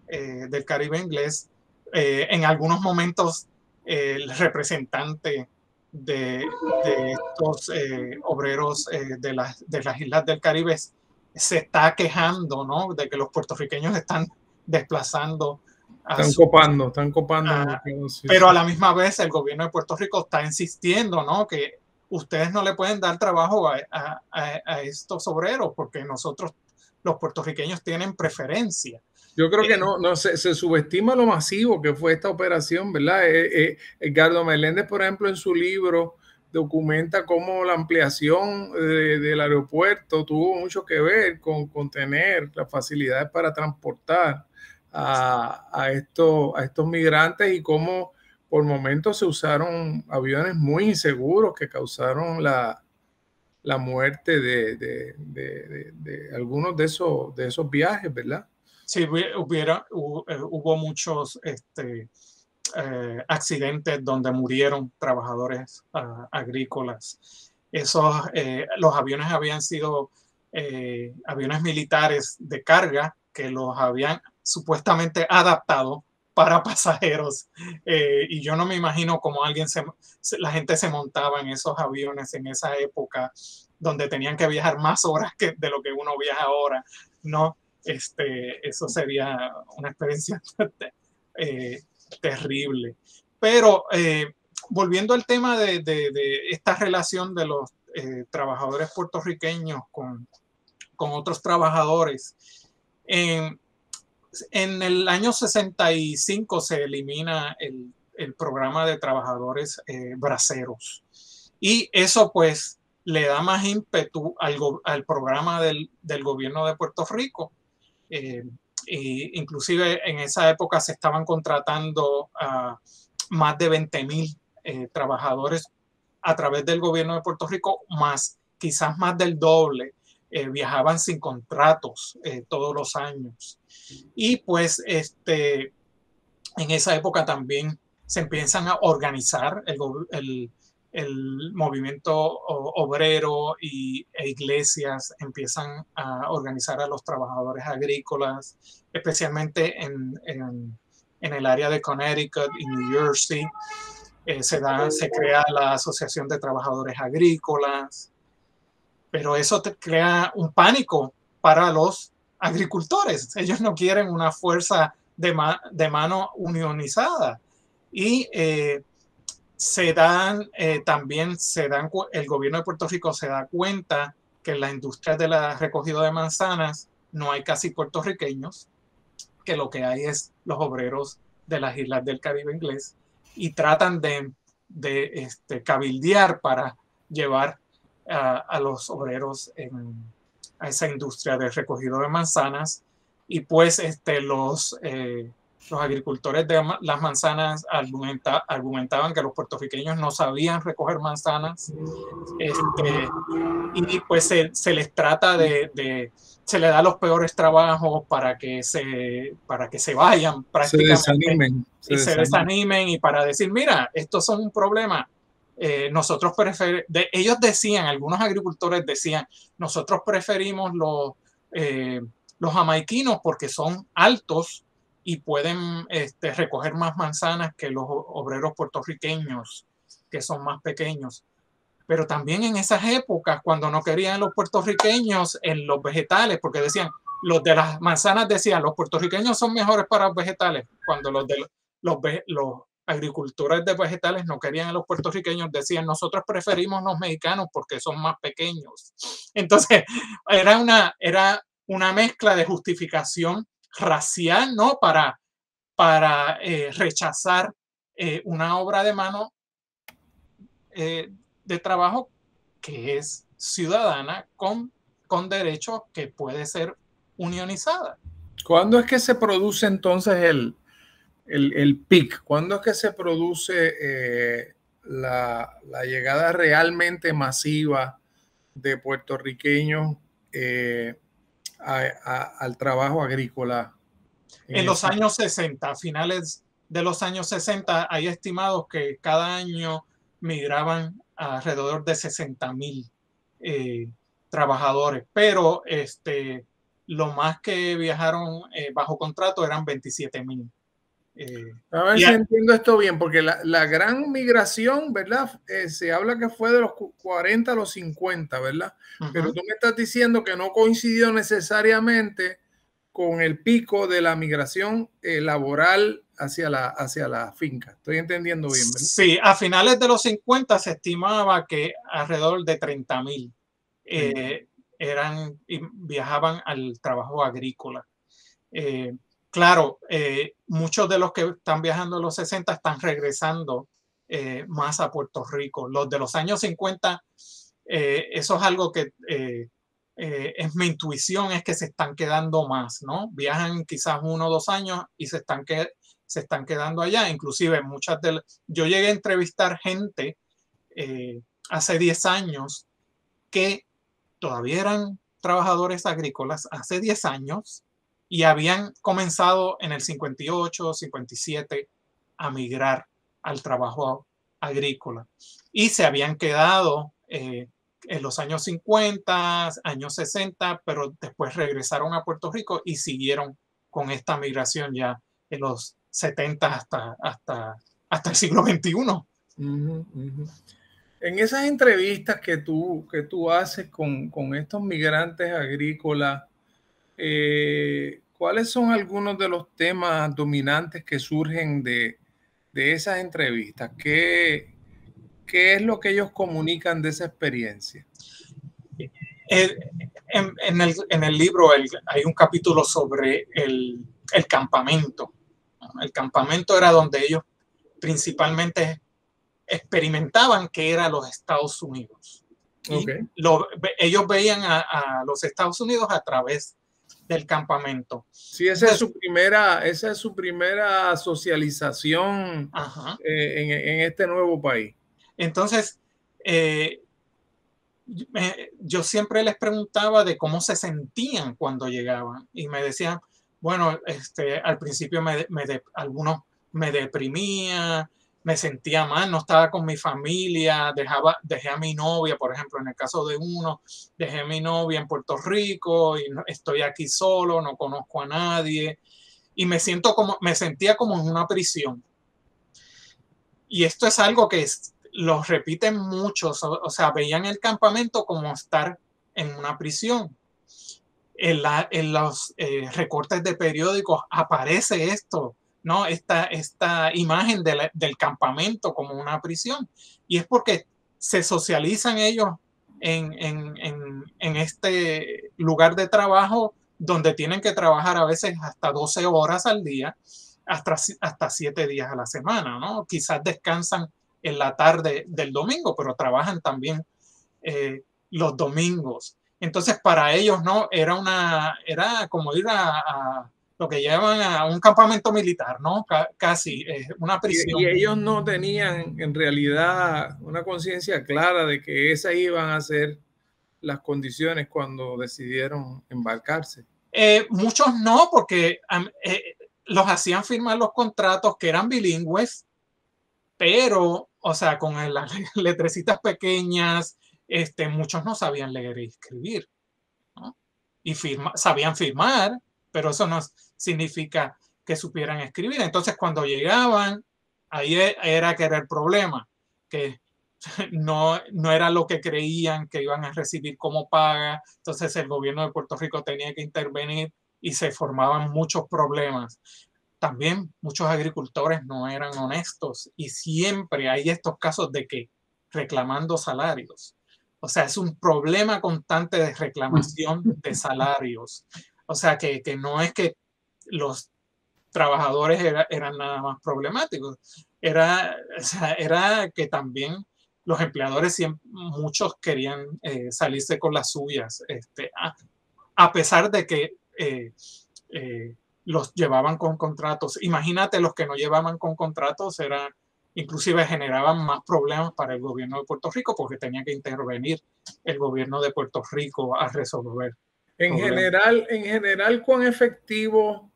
C: del Caribe inglés. En algunos momentos el representante de estos obreros de las islas del Caribe se está quejando, ¿no? De que los puertorriqueños están desplazando.
B: Están copando.
C: Pero a la misma vez el gobierno de Puerto Rico está insistiendo, ¿no? Que ustedes no le pueden dar trabajo a estos obreros porque nosotros, los puertorriqueños, tienen preferencia.
B: Yo creo que no se subestima lo masivo que fue esta operación, ¿verdad? Edgardo Meléndez, por ejemplo, en su libro documenta cómo la ampliación del aeropuerto tuvo mucho que ver con tener las facilidades para transportar a estos migrantes y cómo por momentos se usaron aviones muy inseguros que causaron la muerte de algunos de esos viajes, ¿verdad?
C: Sí, hubo muchos accidentes donde murieron trabajadores agrícolas. Los aviones habían sido aviones militares de carga que los habían supuestamente adaptado para pasajeros. Y yo no me imagino cómo la gente se montaba en esos aviones en esa época donde tenían que viajar más horas de lo que uno viaja ahora, ¿no? Eso sería una experiencia terrible. Pero volviendo al tema de esta relación de los trabajadores puertorriqueños con otros trabajadores, en el año 65 se elimina el programa de trabajadores braceros. Y eso pues le da más ímpetu al programa del gobierno de Puerto Rico. Inclusive en esa época se estaban contratando a más de 20,000 trabajadores a través del gobierno de Puerto Rico, quizás más del doble viajaban sin contratos todos los años. Y pues en esa época también se empiezan a organizar el movimiento obrero e iglesias empiezan a organizar a los trabajadores agrícolas, especialmente en en el área de Connecticut y New Jersey. Se crea la Asociación de Trabajadores Agrícolas, pero eso te crea un pánico para los agricultores. Ellos no quieren una fuerza de mano unionizada. Y el gobierno de Puerto Rico se da cuenta que en la industria de la recogida de manzanas no hay casi puertorriqueños, que lo que hay es los obreros de las islas del Caribe inglés, y tratan de cabildear para llevar a los obreros a esa industria de recogido de manzanas. Y pues los agricultores de las manzanas argumentaban que los puertorriqueños no sabían recoger manzanas, y pues se les trata se les da los peores trabajos para que se vayan prácticamente, se desanimen, y para decir, mira, estos son un problema. Nosotros ellos decían, algunos agricultores decían, nosotros preferimos los jamaiquinos porque son altos y pueden recoger más manzanas que los obreros puertorriqueños, que son más pequeños. Pero también en esas épocas, cuando no querían los puertorriqueños en los vegetales, porque decían, los de las manzanas decían, los puertorriqueños son mejores para los vegetales, cuando los agricultores de vegetales no querían a los puertorriqueños, decían, nosotros preferimos los mexicanos porque son más pequeños. Entonces, era una mezcla de justificación racial, ¿no? Para rechazar una obra de mano de trabajo que es ciudadana con derecho, que puede ser unionizada.
B: ¿Cuándo es que se produce entonces el PIC? ¿Cuándo es que se produce la llegada realmente masiva de puertorriqueños al trabajo agrícola?
C: En los años 60, a finales de los años 60, hay estimados que cada año migraban alrededor de 60,000 trabajadores, pero lo más que viajaron bajo contrato eran 27,000.
B: A ver si entiendo esto bien, porque la gran migración, ¿verdad? Se habla que fue de los 40 a los 50, ¿verdad? Pero tú me estás diciendo que no coincidió necesariamente con el pico de la migración laboral hacia la finca. Estoy entendiendo bien, ¿verdad?
C: Sí, a finales de los 50 se estimaba que alrededor de 30,000 viajaban al trabajo agrícola. Claro, muchos de los que están viajando en los 60 están regresando más a Puerto Rico. Los de los años 50, eso es algo que es mi intuición, es que se están quedando más, ¿no? Viajan quizás 1 o 2 años y se están quedando allá. Inclusive yo llegué a entrevistar gente hace 10 años que todavía eran trabajadores agrícolas hace 10 años y habían comenzado en el 58, 57 a migrar al trabajo agrícola y se habían quedado en los años 50, años 60, pero después regresaron a Puerto Rico y siguieron con esta migración ya en los 70 hasta el siglo XXI.
B: En esas entrevistas que tú haces con estos migrantes agrícolas, ¿cuáles son algunos de los temas dominantes que surgen de esas entrevistas? ¿Qué es lo que ellos comunican de esa experiencia?
C: En el libro hay un capítulo sobre el campamento. El campamento era donde ellos principalmente experimentaban que era los Estados Unidos. Okay. Ellos veían a los Estados Unidos a través del campamento.
B: Sí, esa es su primera socialización en este nuevo país.
C: Entonces, yo siempre les preguntaba de cómo se sentían cuando llegaban y me decían, bueno, al principio algunos me deprimía, me sentía mal, no estaba con mi familia, dejé a mi novia, por ejemplo, en el caso de uno, dejé a mi novia en Puerto Rico y estoy aquí solo, no conozco a nadie. y me sentía como en una prisión. Y esto es algo que los repiten muchos, o sea, veían el campamento como estar en una prisión. En los recortes de periódicos aparece esto, ¿no? Esta imagen del campamento como una prisión. Y es porque se socializan ellos en este lugar de trabajo donde tienen que trabajar a veces hasta 12 horas al día, hasta 7 días a la semana, ¿no? Quizás descansan en la tarde del domingo, pero trabajan también los domingos. Entonces, para ellos, ¿no? Era como ir a lo que llaman a un campamento militar, ¿no? Casi, una prisión.
B: Y ellos no tenían en realidad una conciencia clara de que esas iban a ser las condiciones cuando decidieron embarcarse.
C: Muchos no, porque los hacían firmar los contratos que eran bilingües, pero, o sea, con las letrecitas pequeñas, muchos no sabían leer y escribir, ¿no? Y sabían firmar, pero eso no significa que supieran escribir. Entonces, cuando llegaban, ahí era que era el problema, que no era lo que creían que iban a recibir como paga. Entonces, el gobierno de Puerto Rico tenía que intervenir y se formaban muchos problemas. También muchos agricultores no eran honestos y siempre hay estos casos de que reclamando salarios. O sea, es un problema constante de reclamación de salarios. O sea, que no es que los trabajadores eran nada más problemáticos. Era que también los empleadores, muchos querían salirse con las suyas, a pesar de que los llevaban con contratos. Imagínate, los que no llevaban con contratos inclusive generaban más problemas para el gobierno de Puerto Rico porque tenía que intervenir el gobierno de Puerto Rico a resolver.
B: En general, ¿cuán efectivo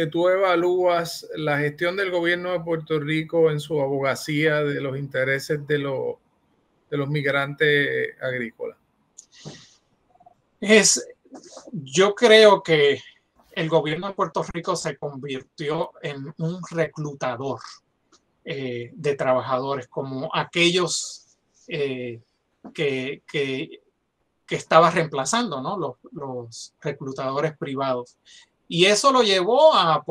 B: tú evalúas la gestión del gobierno de Puerto Rico en su abogacía de los intereses de los migrantes agrícolas?
C: Yo creo que el gobierno de Puerto Rico se convirtió en un reclutador de trabajadores, como aquellos que estaba reemplazando, ¿no? Los reclutadores privados. Y eso lo llevó a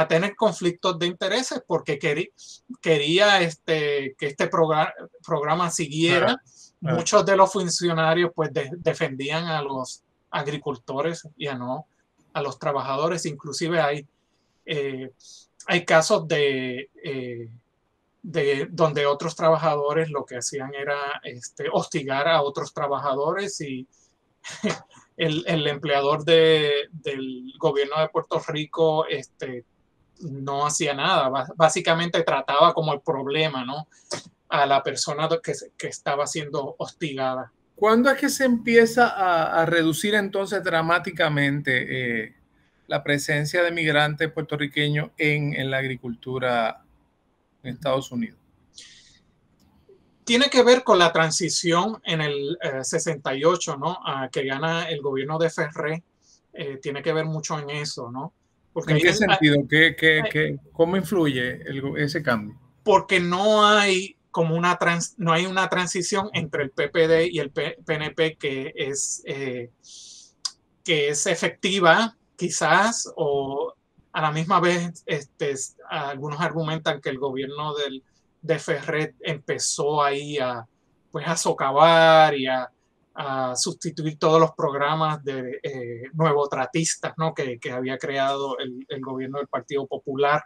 C: tener conflictos de intereses porque quería que este programa siguiera. Muchos de los funcionarios pues defendían a los agricultores y no a los trabajadores. Inclusive hay casos donde otros trabajadores lo que hacían era hostigar a otros trabajadores y el empleador del gobierno de Puerto Rico no hacía nada, básicamente trataba como el problema, ¿no? A la persona que estaba siendo hostigada.
B: ¿Cuándo es que se empieza a reducir entonces dramáticamente la presencia de migrantes puertorriqueños en la agricultura en Estados Unidos?
C: Tiene que ver con la transición en el 68, ¿no? Que gana el gobierno de Ferré. Tiene que ver mucho en eso, ¿no?
B: Porque ¿en qué sentido? ¿Cómo influye ese cambio?
C: Porque no hay no hay una transición entre el PPD y el PNP que es efectiva, quizás, o a la misma vez algunos argumentan que el gobierno de Ferré empezó ahí a socavar y a sustituir todos los programas de nuevotratistas, ¿no? que había creado el gobierno del Partido Popular.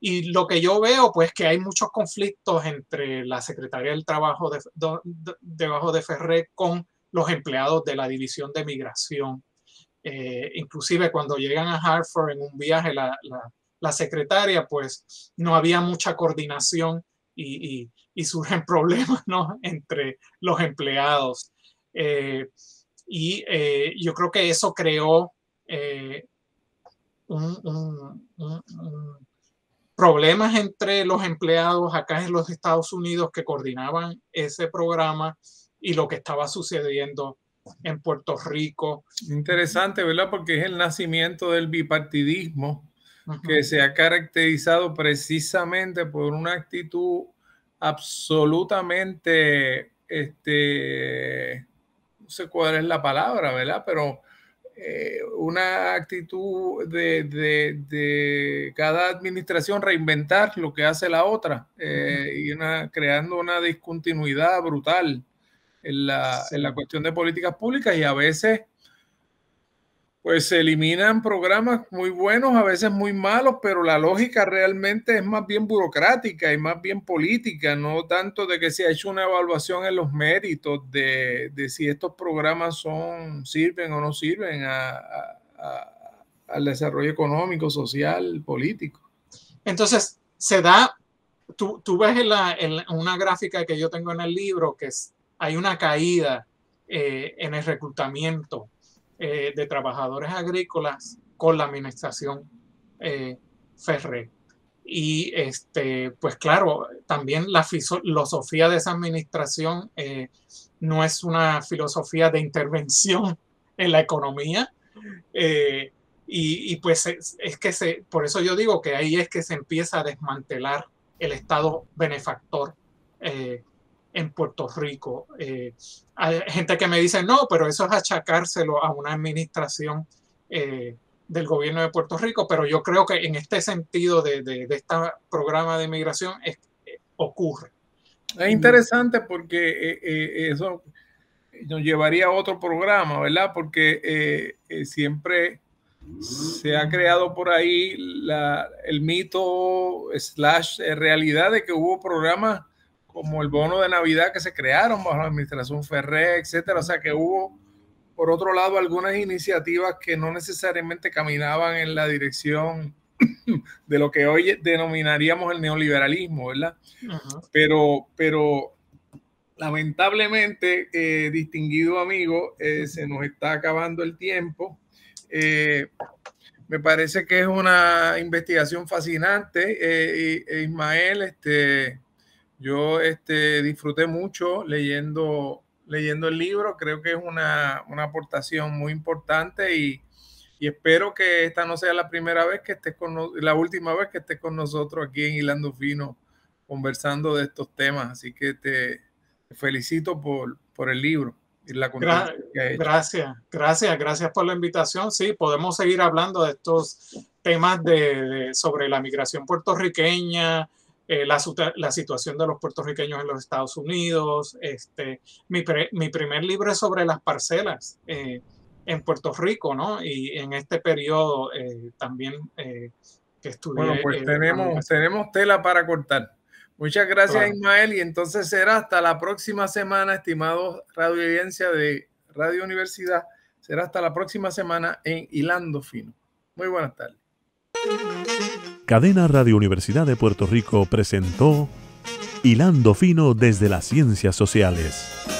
C: Y lo que yo veo, pues, que hay muchos conflictos entre la Secretaría del Trabajo debajo de Ferré con los empleados de la División de Migración. Inclusive cuando llegan a Hartford en un viaje, la secretaria, pues, no había mucha coordinación y surgen problemas, ¿no? Entre los empleados. Yo creo que eso creó problemas entre los empleados acá en los Estados Unidos que coordinaban ese programa y lo que estaba sucediendo en Puerto Rico.
B: Interesante, ¿verdad? Porque es el nacimiento del bipartidismo, que se ha caracterizado precisamente por una actitud absolutamente, no sé cuál es la palabra, ¿verdad? Pero una actitud de cada administración reinventar lo que hace la otra y creando una discontinuidad brutal en la cuestión de políticas públicas, y a veces pues se eliminan programas muy buenos, a veces muy malos, pero la lógica realmente es más bien burocrática y más bien política, no tanto de que se ha hecho una evaluación en los méritos de si estos programas sirven o no sirven al desarrollo económico, social, político.
C: Entonces, se da, tú ves en una gráfica que yo tengo en el libro que hay una caída en el reclutamiento de trabajadores agrícolas con la administración Ferré. Y pues claro, también la filosofía de esa administración no es una filosofía de intervención en la economía. Y pues es que por eso yo digo que ahí es que se empieza a desmantelar el Estado benefactor en Puerto Rico. Hay gente que me dice, no, pero eso es achacárselo a una administración del gobierno de Puerto Rico, pero yo creo que en este sentido de este programa de inmigración ocurre.
B: Es interesante porque eso nos llevaría a otro programa, ¿verdad? Porque siempre se ha creado por ahí el mito / realidad de que hubo programas como el bono de Navidad que se crearon bajo la administración Ferré, etcétera. O sea que hubo, por otro lado, algunas iniciativas que no necesariamente caminaban en la dirección de lo que hoy denominaríamos el neoliberalismo, ¿verdad? Pero lamentablemente, distinguido amigo, se nos está acabando el tiempo. Me parece que es una investigación fascinante. Ismael, yo disfruté mucho leyendo el libro. Creo que es una aportación muy importante y espero que esta no sea la primera vez que estés la última vez que estés con nosotros aquí en Hilando Fino conversando de estos temas. Así que te felicito por el libro.
C: Gracias por la invitación. Sí, podemos seguir hablando de estos temas sobre la migración puertorriqueña, la situación de los puertorriqueños en los Estados Unidos. Mi primer libro es sobre las parcelas en Puerto Rico, ¿no? Y en este periodo también que estudié.
B: Bueno, pues tenemos tela para cortar. Muchas gracias, claro, Ismael, y entonces será hasta la próxima semana, estimados radio audiencia de Radio Universidad. Será hasta la próxima semana en Hilando Fino. Muy buenas tardes.
A: Cadena Radio Universidad de Puerto Rico presentó Hilando Fino desde las Ciencias Sociales.